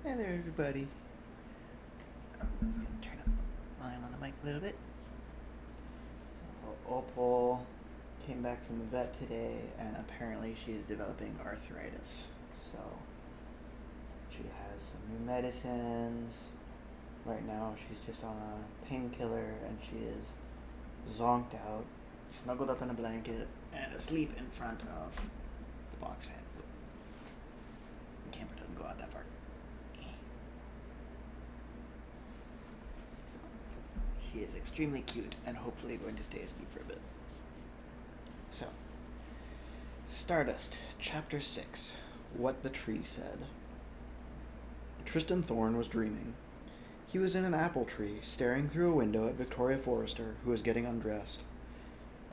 Hey there, everybody. I'm just gonna turn up the volume on the mic a little bit. So, Opal came back from the vet today, and apparently she is developing arthritis. So, she has some new medicines. Right now, she's just on a painkiller, and she is zonked out, snuggled up in a blanket, and asleep in front of the box fan. The camera doesn't go out that far. She is extremely cute and hopefully going to stay asleep for a bit. So, Stardust, Chapter 6, What the Tree Said. Tristan Thorne was dreaming. He was in an apple tree, staring through a window at Victoria Forrester, who was getting undressed.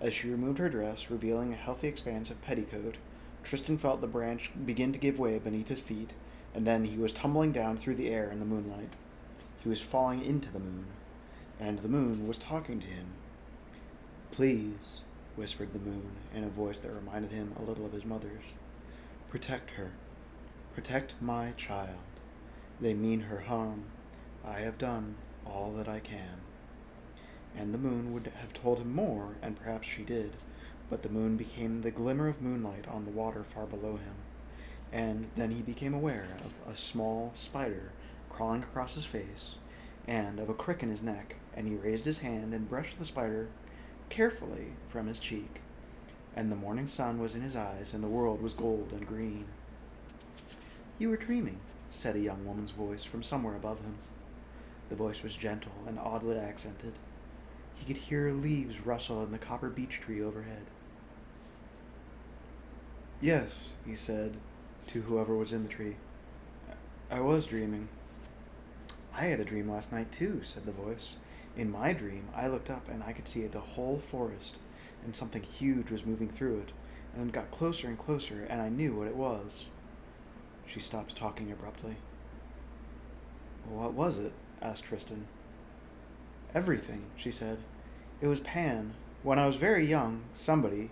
As she removed her dress, revealing a healthy expanse of petticoat, Tristan felt the branch begin to give way beneath his feet, and then he was tumbling down through the air in the moonlight. He was falling into the moon, and the moon was talking to him. "Please," whispered the moon, in a voice that reminded him a little of his mother's. "Protect her. Protect my child. They mean her harm. I have done all that I can." And the moon would have told him more, and perhaps she did, but the moon became the glimmer of moonlight on the water far below him, and then he became aware of a small spider crawling across his face, and of a crick in his neck, and he raised his hand and brushed the spider carefully from his cheek, and the morning sun was in his eyes, and the world was gold and green. "You were dreaming," said a young woman's voice from somewhere above him. The voice was gentle and oddly accented. He could hear leaves rustle in the copper beech tree overhead. "Yes," he said to whoever was in the tree. "I was dreaming." "I had a dream last night too," said the voice. "In my dream, I looked up and I could see the whole forest, and something huge was moving through it, and it got closer and closer, and I knew what it was." She stopped talking abruptly. "What was it?" asked Tristan. "Everything," she said. "It was Pan. When I was very young, somebody,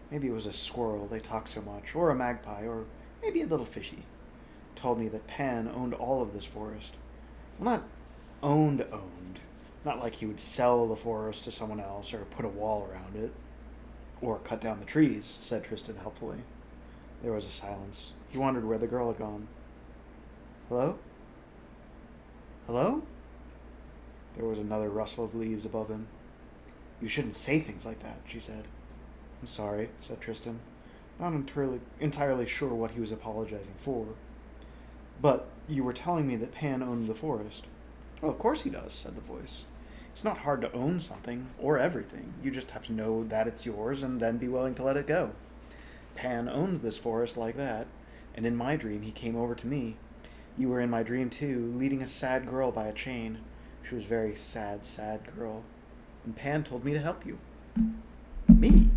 maybe it was a squirrel, they talk so much, or a magpie, or maybe a little fishy, told me that Pan owned all of this forest. Well, not owned. Not like he would sell the forest to someone else or put a wall around it. Or cut down the trees," said Tristan helpfully. There was a silence. He wondered where the girl had gone. "Hello? Hello?" There was another rustle of leaves above him. "You shouldn't say things like that," she said. "I'm sorry," said Tristan, not entirely sure what he was apologizing for. "But you were telling me that Pan owned the forest." "Well, of course he does," said the voice. "It's not hard to own something, or everything. You just have to know that it's yours and then be willing to let it go. Pan owns this forest like that, and in my dream he came over to me. You were in my dream too, leading a sad girl by a chain. She was a very sad, sad girl. And Pan told me to help you." "Me?"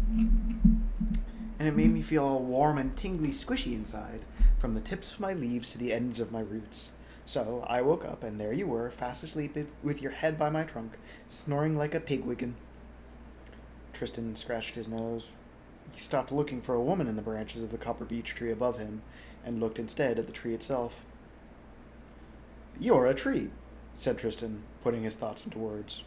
"And it made me feel all warm and tingly squishy inside, from the tips of my leaves to the ends of my roots. So I woke up, and there you were, fast asleep with your head by my trunk, snoring like a pigwidgeon." Tristan scratched his nose. He stopped looking for a woman in the branches of the copper beech tree above him, and looked instead at the tree itself. "You're a tree," said Tristan, putting his thoughts into words.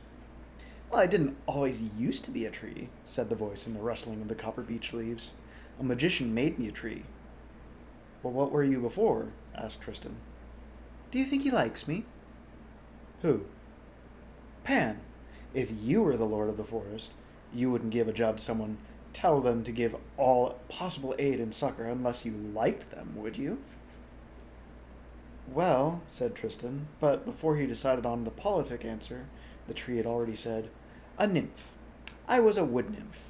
"Well, I didn't always used to be a tree," said the voice in the rustling of the copper beech leaves. "A magician made me a tree." "Well, what were you before?" asked Tristan. "Do you think he likes me?" "Who?" "Pan. If you were the lord of the forest, you wouldn't give a job to someone, tell them to give all possible aid and succor unless you liked them, would you?" "Well," said Tristan, but before he decided on the politic answer, the tree had already said, "A nymph. I was a wood nymph.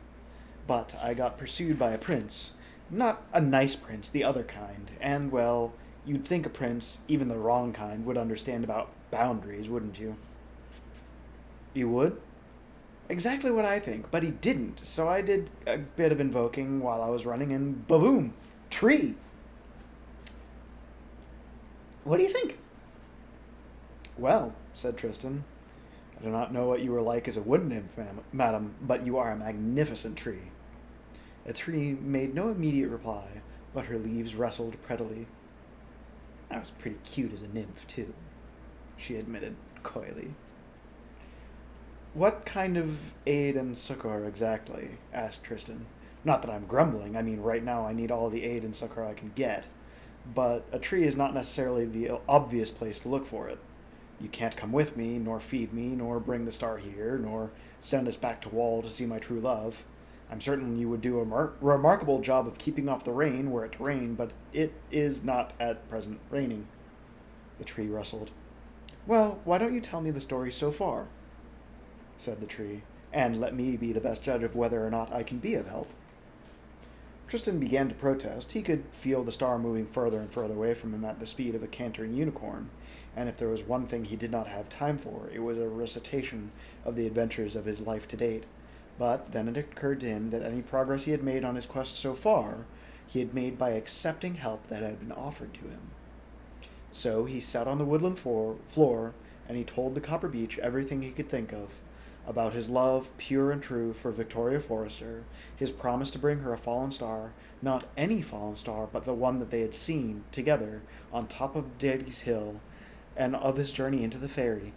But I got pursued by a prince. Not a nice prince, the other kind. And, well, you'd think a prince, even the wrong kind, would understand about boundaries, wouldn't you?" "You would?" "Exactly what I think, but he didn't. So I did a bit of invoking while I was running, and ba-boom! Tree! What do you think?" "Well," said Tristan, "I do not know what you were like as a wood nymph, madam, but you are a magnificent tree." The tree made no immediate reply, but her leaves rustled prettily. I was pretty cute as a nymph, too, she admitted coyly. What kind of aid and succor exactly? Asked Tristan. Not that I'm grumbling, I mean, right now I need all the aid and succor I can get. But a tree is not necessarily the obvious place to look for it. You can't come with me, nor feed me, nor bring the star here, nor send us back to Wall to see my true love. I'm certain you would do a remarkable job of keeping off the rain were it to rain, but it is not at present raining. The tree rustled. Well, why don't you tell me the story so far? Said the tree, and let me be the best judge of whether or not I can be of help. Tristan began to protest. He could feel the star moving further and further away from him at the speed of a cantering unicorn, and if there was one thing he did not have time for, it was a recitation of the adventures of his life to date. But then it occurred to him that any progress he had made on his quest so far, he had made by accepting help that had been offered to him. So he sat on the woodland floor, and he told the Copper Beech everything he could think of, about his love, pure and true, for Victoria Forrester, his promise to bring her a fallen star, not any fallen star, but the one that they had seen, together, on top of Daddy's Hill, and of his journey into the fairy.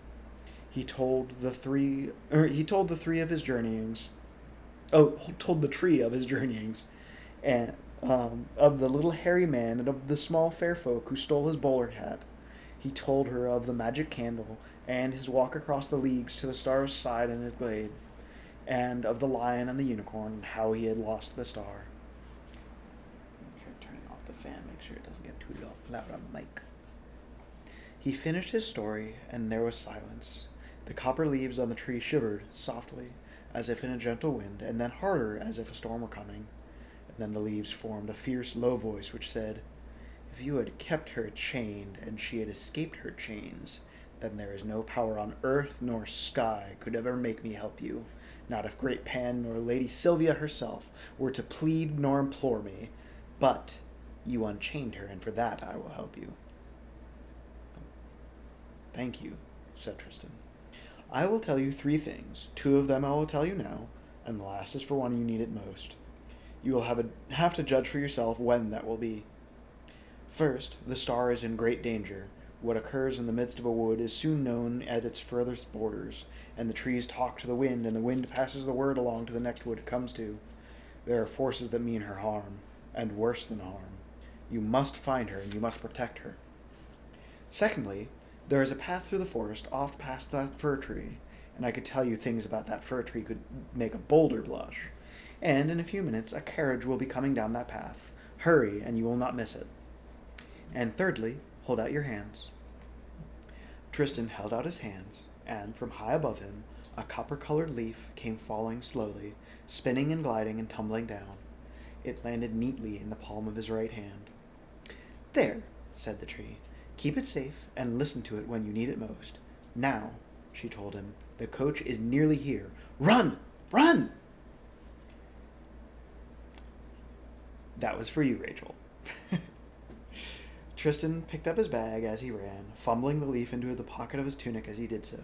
He told the three of his journeyings. Told the tree of his journeyings, and of the little hairy man and of the small fair folk who stole his bowler hat. He told her of the magic candle and his walk across the leagues to the star's side in his glade, and of the lion and the unicorn and how he had lost the star. Turning off the fan, make sure it doesn't get too loud on the mic. He finished his story, and there was silence. The copper leaves on the tree shivered softly, as if in a gentle wind, and then harder, as if a storm were coming. And then the leaves formed a fierce, low voice which said, "If you had kept her chained, and she had escaped her chains, then there is no power on earth nor sky could ever make me help you, not if great Pan nor Lady Sylvia herself were to plead nor implore me. But you unchained her, and for that I will help you." "Thank you," said Tristan. "I will tell you 3 things. 2 of them I will tell you now, and the last is for one you need it most. You will have to judge for yourself when that will be. First, the star is in great danger. What occurs in the midst of a wood is soon known at its furthest borders, and the trees talk to the wind, and the wind passes the word along to the next wood it comes to. There are forces that mean her harm, and worse than harm. You must find her, and you must protect her. Secondly, there is a path through the forest off past that fir tree, and I could tell you things about that fir tree could make a boulder blush. And in a few minutes a carriage will be coming down that path. Hurry, and you will not miss it. And thirdly, hold out your hands." Tristan held out his hands, and from high above him a copper-colored leaf came falling slowly, spinning and gliding and tumbling down. It landed neatly in the palm of his right hand. "There," said the tree. "Keep it safe, and listen to it when you need it most. Now," she told him, "the coach is nearly here. Run! Run!" That was for you, Rachel. Tristan picked up his bag as he ran, fumbling the leaf into the pocket of his tunic as he did so.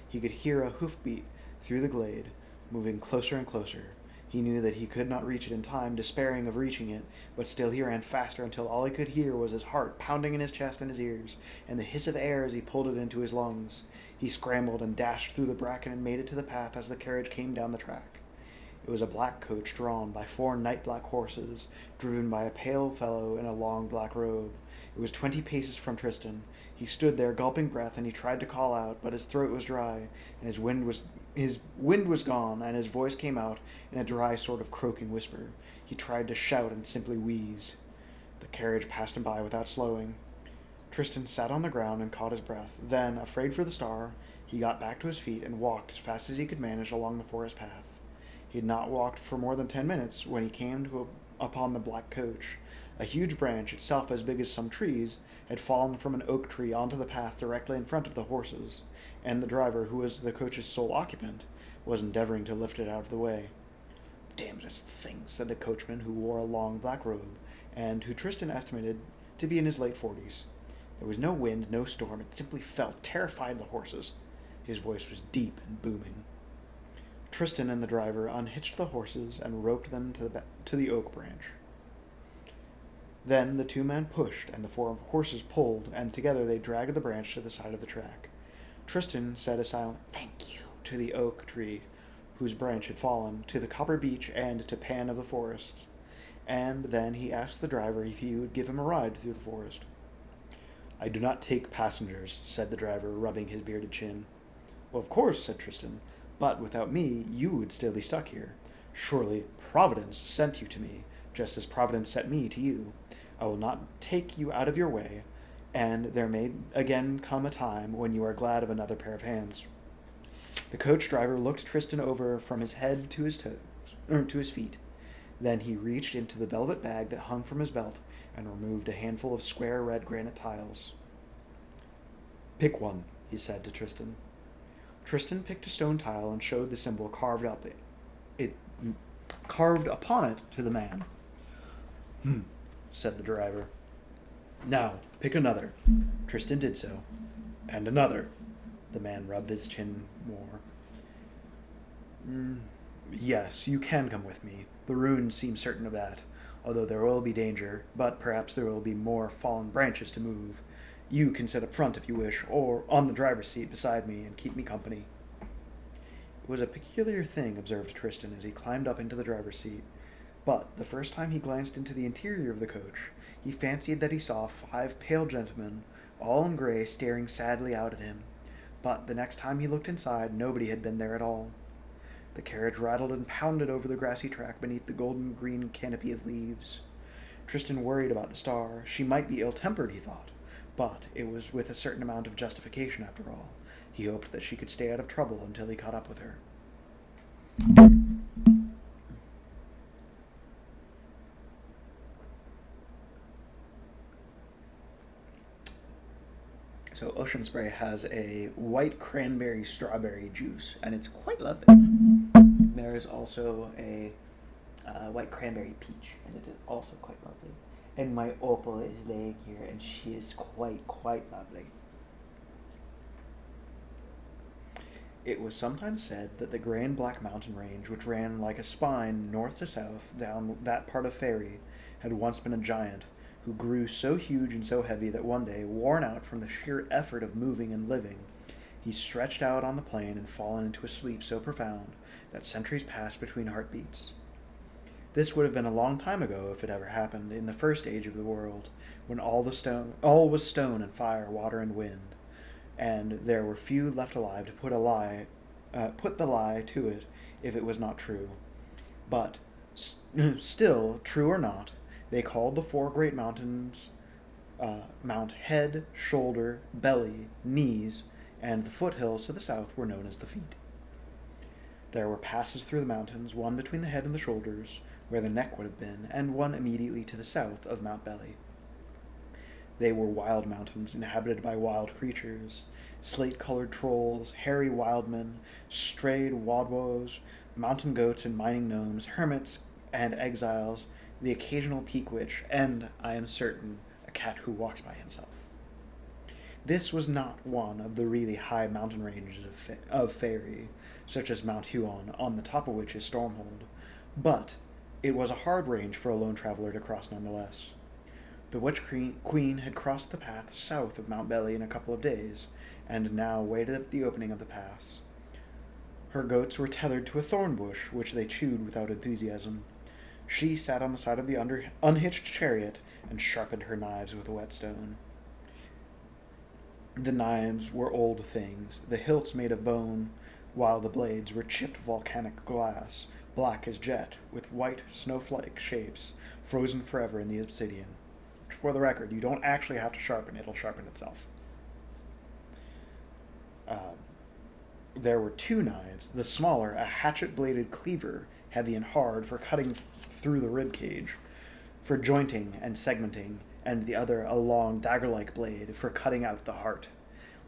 He could hear a hoofbeat through the glade, moving closer and closer. He knew that he could not reach it in time, despairing of reaching it, but still he ran faster until all he could hear was his heart pounding in his chest and his ears, and the hiss of air as he pulled it into his lungs. He scrambled and dashed through the bracken and made it to the path as the carriage came down the track. It was a black coach drawn by 4 night-black horses, driven by a pale fellow in a long black robe. It was 20 paces from Tristan. He stood there, gulping breath, and he tried to call out, but his throat was dry, and his wind was gone, and his voice came out in a dry sort of croaking whisper. He tried to shout and simply wheezed. The carriage passed him by without slowing. Tristan sat on the ground and caught his breath. Then, afraid for the star, he got back to his feet and walked as fast as he could manage along the forest path. He had not walked for more than 10 minutes when he came upon the black coach. A huge branch, itself as big as some trees, had fallen from an oak tree onto the path directly in front of the horses, and the driver, who was the coach's sole occupant, was endeavoring to lift it out of the way. "Damnedest thing," said the coachman, who wore a long black robe, and who Tristan estimated to be in his late 40s. There was no wind, no storm. It simply felt, terrified the horses. His voice was deep and booming. Tristan and the driver unhitched the horses and roped them to the oak branch. Then the two men pushed, and the four horses pulled, and together they dragged the branch to the side of the track. Tristan said a silent "thank you" to the oak tree whose branch had fallen, to the copper beech, and to Pan of the forest. And then he asked the driver if he would give him a ride through the forest. "I do not take passengers," said the driver, rubbing his bearded chin. "Well, of course," said Tristan, "but without me you would still be stuck here. Surely Providence sent you to me, just as Providence sent me to you. I will not take you out of your way, and there may again come a time when you are glad of another pair of hands." The coach driver looked Tristan over from his head to his toes, or to his feet. Then he reached into the velvet bag that hung from his belt and removed a handful of square red granite tiles. "Pick one," he said to Tristan. Tristan picked a stone tile and showed the symbol carved upon it to the man. Said the driver. "Now, pick another." Tristan did so. "And another." The man rubbed his chin more. "Yes, you can come with me. The runes seem certain of that, although there will be danger, but perhaps there will be more fallen branches to move. You can sit up front if you wish, or on the driver's seat beside me and keep me company." It was a peculiar thing, observed Tristan as he climbed up into the driver's seat. But the first time he glanced into the interior of the coach, he fancied that he saw 5 pale gentlemen, all in grey, staring sadly out at him. But the next time he looked inside, nobody had been there at all. The carriage rattled and pounded over the grassy track beneath the golden-green canopy of leaves. Tristan worried about the star. She might be ill-tempered, he thought, but it was with a certain amount of justification after all. He hoped that she could stay out of trouble until he caught up with her. So Ocean Spray has a white cranberry strawberry juice, and it's quite lovely. There is also a white cranberry peach, and it is also quite lovely. And my opal is laying here, and she is quite lovely. It was sometimes said that the grey and black mountain range, which ran like a spine north to south down that part of Faerie, had once been a giant, who grew so huge and so heavy that one day, worn out from the sheer effort of moving and living, he stretched out on the plain and fallen into a sleep so profound that centuries passed between heartbeats. This would have been a long time ago if it ever happened, in the first age of the world, when all was stone and fire, water and wind, and there were few left alive to put the lie to it if it was not true. But still, true or not, they called the 4 great mountains Mount Head, Shoulder, Belly, Knees, and the foothills to the south were known as the Feet. There were passes through the mountains, one between the head and the shoulders, where the neck would have been, and one immediately to the south of Mount Belly. They were wild mountains, inhabited by wild creatures, slate-colored trolls, hairy wildmen, strayed wadwos, mountain goats and mining gnomes, hermits and exiles, the occasional peak witch, and, I am certain, a cat who walks by himself. This was not one of the really high mountain ranges of Faerie, such as Mount Huon, on the top of which is Stormhold, but it was a hard range for a lone traveler to cross nonetheless. The Witch Queen had crossed the path south of Mount Belly in a couple of days, and now waited at the opening of the pass. Her goats were tethered to a thorn bush, which they chewed without enthusiasm. She sat on the side of the unhitched chariot and sharpened her knives with a whetstone. The knives were old things, the hilts made of bone, while the blades were chipped volcanic glass, black as jet, with white snowflake shapes, frozen forever in the obsidian. For the record, you don't actually have to sharpen, it'll sharpen itself. There were 2 knives, the smaller a hatchet-bladed cleaver, heavy and hard for cutting through the rib cage, for jointing and segmenting, and the other a long dagger-like blade for cutting out the heart.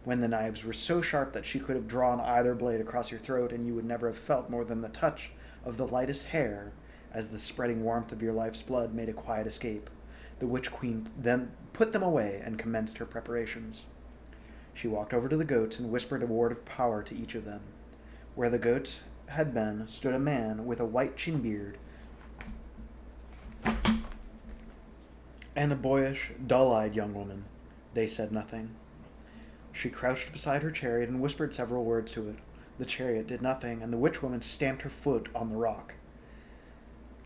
When the knives were so sharp that she could have drawn either blade across your throat and you would never have felt more than the touch of the lightest hair, as the spreading warmth of your life's blood made a quiet escape, the Witch Queen then put them away and commenced her preparations. She walked over to the goats and whispered a word of power to each of them. Where the goats had been stood a man with a white chin beard and a boyish, dull-eyed young woman. They said nothing. She crouched beside her chariot and whispered several words to it. The chariot did nothing, and the witch woman stamped her foot on the rock.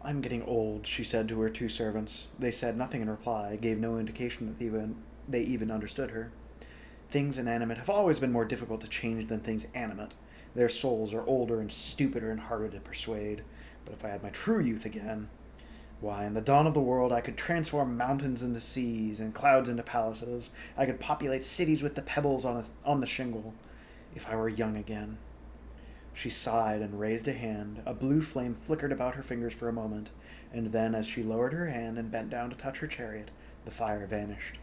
I'm getting old, she said to her two servants. They said nothing in reply, gave no indication that they even understood her. Things inanimate have always been more difficult to change than things animate. Their souls are older and stupider and harder to persuade. But if I had my true youth again, why, in the dawn of the world, I could transform mountains into seas and clouds into palaces. I could populate cities with the pebbles on the shingle. If I were young again. She sighed and raised a hand. A blue flame flickered about her fingers for a moment, and then, as she lowered her hand and bent down to touch her chariot, the fire vanished.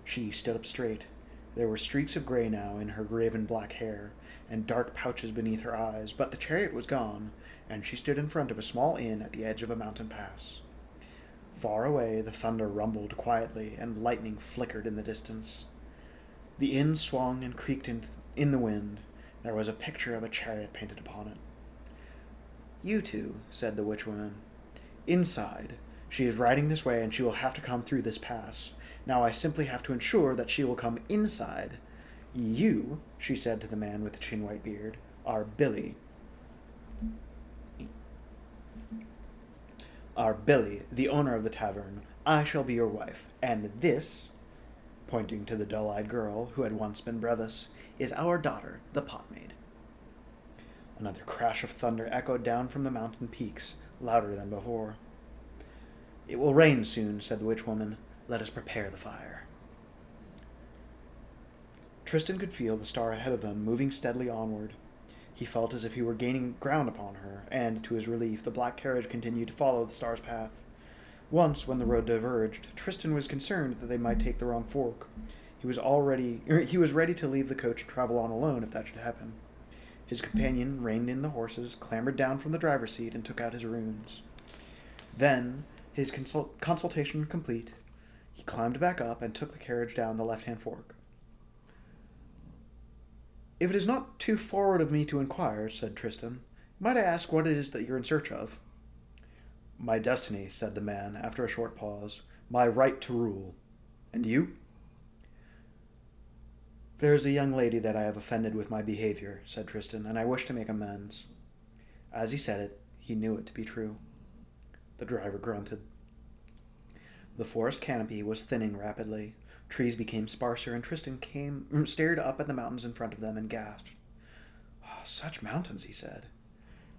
She stood up straight. There were streaks of gray now in her raven black hair, and dark pouches beneath her eyes, but the chariot was gone, and she stood in front of a small inn at the edge of a mountain pass. Far away, the thunder rumbled quietly, and lightning flickered in the distance. The inn swung and creaked in the wind. There was a picture of a chariot painted upon it. You two, said the witch woman. Inside. She is riding this way, and she will have to come through this pass. Now I simply have to ensure that she will come inside. You, she said to the man with the chin-white beard, are Billy. Are Billy, the owner of the tavern. I shall be your wife. And this, pointing to the dull-eyed girl who had once been Brevis, is our daughter, the potmaid. Another crash of thunder echoed down from the mountain peaks, louder than before. It will rain soon, said the witch woman. Let us prepare the fire. Tristan could feel the star ahead of them, moving steadily onward. He felt as if he were gaining ground upon her, and, to his relief, the black carriage continued to follow the star's path. Once, when the road diverged, Tristan was concerned that they might take the wrong fork. He was ready to leave the coach and travel on alone if that should happen. His companion reined in the horses, clambered down from the driver's seat, and took out his runes. Then, his consultation complete, he climbed back up and took the carriage down the left-hand fork. If it is not too forward of me to inquire, said Tristan, might I ask what it is that you're in search of? My destiny, said the man, after a short pause. My right to rule. And you? There is a young lady that I have offended with my behavior, said Tristan, and I wish to make amends. As he said it, he knew it to be true. The driver grunted. The forest canopy was thinning rapidly. Trees became sparser, and Tristan stared up at the mountains in front of them and gasped. Oh, such mountains, he said.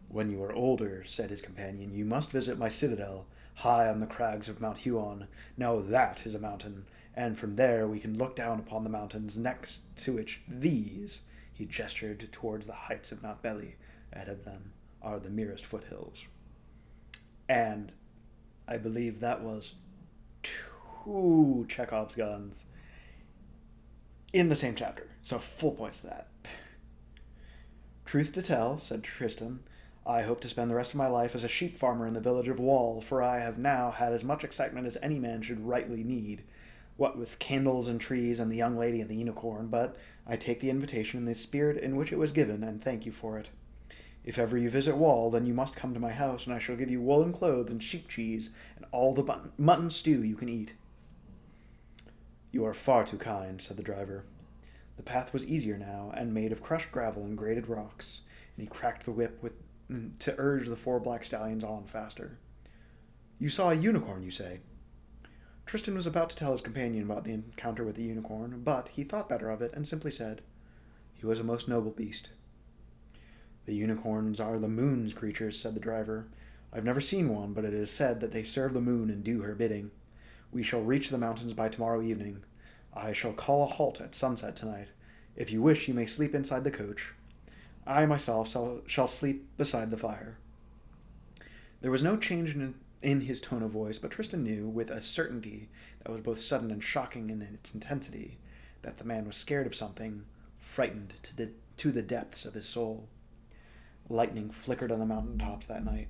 When you are older, said his companion, you must visit my citadel, high on the crags of Mount Huon. Now that is a mountain, and from there we can look down upon the mountains next to which these, he gestured towards the heights of Mount Belly, ahead of them, are the merest foothills. And I believe that was 2 Chekhov's guns in the same chapter, so full points to that. Truth to tell, said Tristan, I hope to spend the rest of my life as a sheep farmer in the village of Wall, for I have now had as much excitement as any man should rightly need, what with candles and trees and the young lady and the unicorn, but I take the invitation in the spirit in which it was given, and thank you for it. If ever you visit Wall, then you must come to my house, and I shall give you woolen clothes and sheep cheese, and all the mutton stew you can eat. You are far too kind, said the driver. The path was easier now, and made of crushed gravel and grated rocks, and he cracked the whip to urge the 4 black stallions on faster. You saw a unicorn, you say? Tristan was about to tell his companion about the encounter with the unicorn, but he thought better of it and simply said, He was a most noble beast. The unicorns are the moon's creatures, said the driver. I've never seen one, but it is said that they serve the moon and do her bidding. We shall reach the mountains by tomorrow evening. I shall call a halt at sunset tonight. If you wish, you may sleep inside the coach. I myself shall sleep beside the fire. There was no change in his tone of voice, but Tristan knew, with a certainty that was both sudden and shocking in its intensity, that the man was scared of something, frightened to the depths of his soul. Lightning flickered on the mountain tops that night.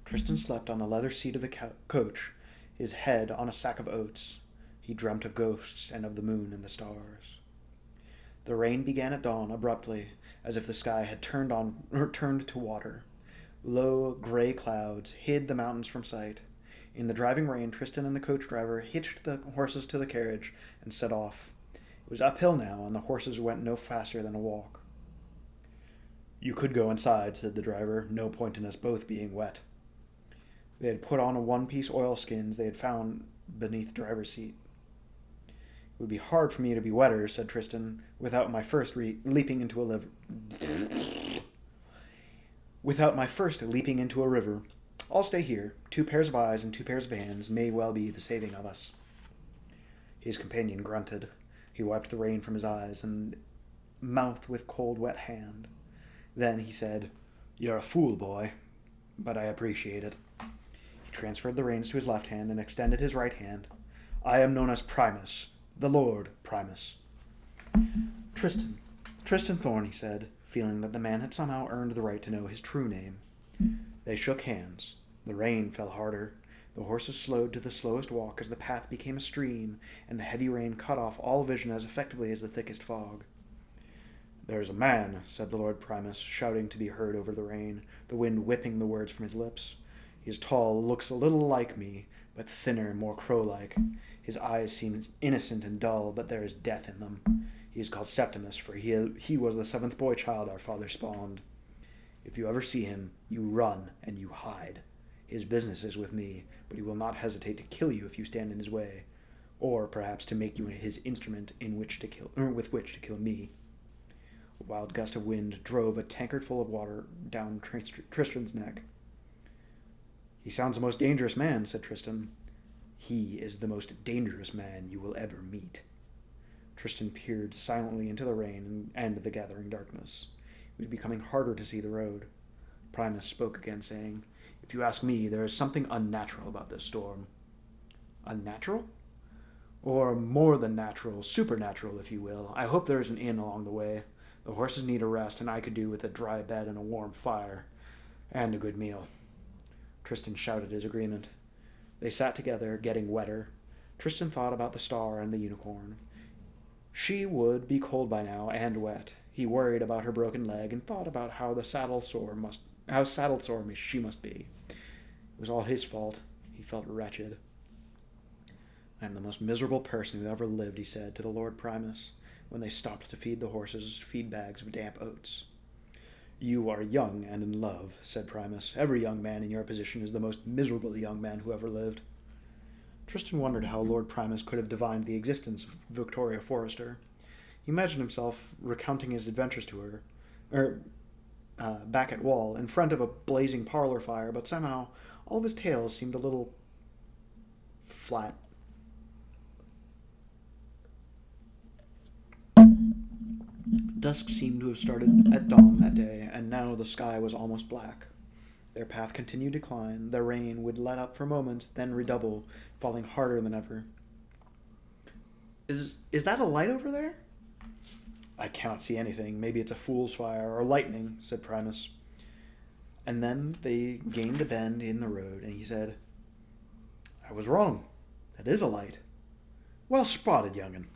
Tristan slept on the leather seat of the coach, his head on a sack of oats. He dreamt of ghosts and of the moon and the stars. The rain began at dawn abruptly, as if the sky had turned to water. Low, gray clouds hid the mountains from sight. In the driving rain, Tristan and the coach driver hitched the horses to the carriage and set off. It was uphill now, and the horses went no faster than a walk. "You could go inside," said the driver. "No point in us both being wet." They had put on a one-piece oilskins they had found beneath the driver's seat. "It would be hard for me to be wetter," said Tristan, without my first leaping into a river. "I'll stay here. 2 pairs of eyes and 2 pairs of hands may well be the saving of us." His companion grunted. He wiped the rain from his eyes and mouth with cold, wet hand. Then he said, "You're a fool, boy, but I appreciate it." He transferred the reins to his left hand and extended his right hand. "I am known as Primus, the Lord Primus." Tristan Thorn," he said, feeling that the man had somehow earned the right to know his true name. They shook hands. The rain fell harder. The horses slowed to the slowest walk as the path became a stream, and the heavy rain cut off all vision as effectively as the thickest fog. "There's a man," said the Lord Primus, shouting to be heard over the rain, the wind whipping the words from his lips. "He is tall, looks a little like me, but thinner, more crow-like. His eyes seem innocent and dull, but there is death in them. He is called Septimus, for he was the 7th boy child our father spawned. If you ever see him, you run and you hide. His business is with me, but he will not hesitate to kill you if you stand in his way, or perhaps to make you his instrument with which to kill me." A wild gust of wind drove a tankard full of water down Tristan's neck. "He sounds the most dangerous man," said Tristan. "He is the most dangerous man you will ever meet." Tristan peered silently into the rain and the gathering darkness. It was becoming harder to see the road. Primus spoke again, saying, "If you ask me, there is something unnatural about this storm." "Unnatural?" "Or more than natural, supernatural, if you will. I hope there is an inn along the way. The horses need a rest, and I could do with a dry bed and a warm fire. And a good meal." Tristan shouted his agreement. They sat together, getting wetter. Tristan thought about the star and the unicorn. She would be cold by now and wet. He worried about her broken leg and thought about how saddle sore she must be. It was all his fault. He felt wretched. "I am the most miserable person who ever lived," he said to the Lord Primus, when they stopped to feed the horses feed bags of damp oats. "You are young and in love," said Primus. "Every young man in your position is the most miserable young man who ever lived." Tristan wondered how Lord Primus could have divined the existence of Victoria Forrester. He imagined himself recounting his adventures to her, back at Wall, in front of a blazing parlor fire, but somehow all of his tales seemed a little flat. Dusk seemed to have started at dawn that day, and now the sky was almost black. Their path continued to climb. The rain would let up for moments, then redouble, falling harder than ever. Is that a light over there?" "I cannot see anything. Maybe it's a fool's fire or lightning," said Primus. And then they gained a bend in the road, and he said, "I was wrong. That is a light. Well spotted, young'un.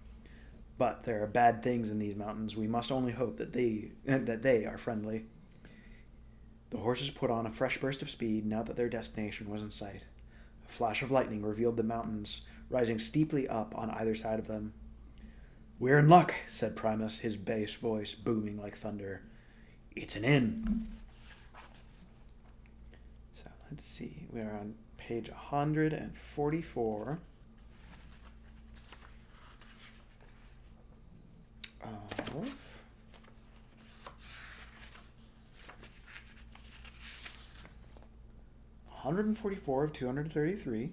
But there are bad things in these mountains. We must only hope that they are friendly." The horses put on a fresh burst of speed now that their destination was in sight. A flash of lightning revealed the mountains, rising steeply up on either side of them. "We're in luck," said Primus, his bass voice booming like thunder. "It's an inn." So let's see. We are on page 144. Of 144 of 233,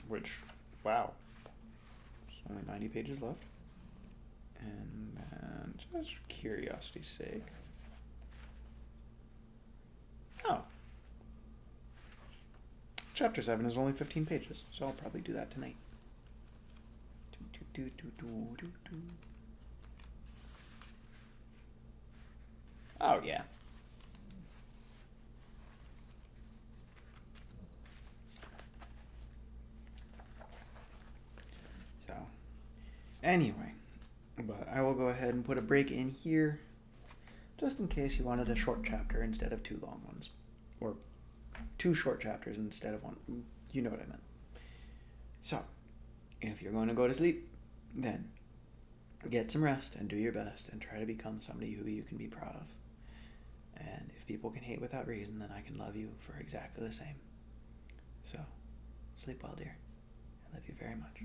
which, wow, there's only 90 pages left. And then, just for curiosity's sake, chapter 7 is only 15 pages, so I'll probably do that tonight. Oh, yeah. So, anyway, but I will go ahead and put a break in here, just in case you wanted a short chapter instead of 2 long ones. Or 2 short chapters instead of 1. You know what I meant. So, if you're going to go to sleep, then get some rest and do your best and try to become somebody who you can be proud of. And if people can hate without reason, then I can love you for exactly the same. So, sleep well, dear. I love you very much.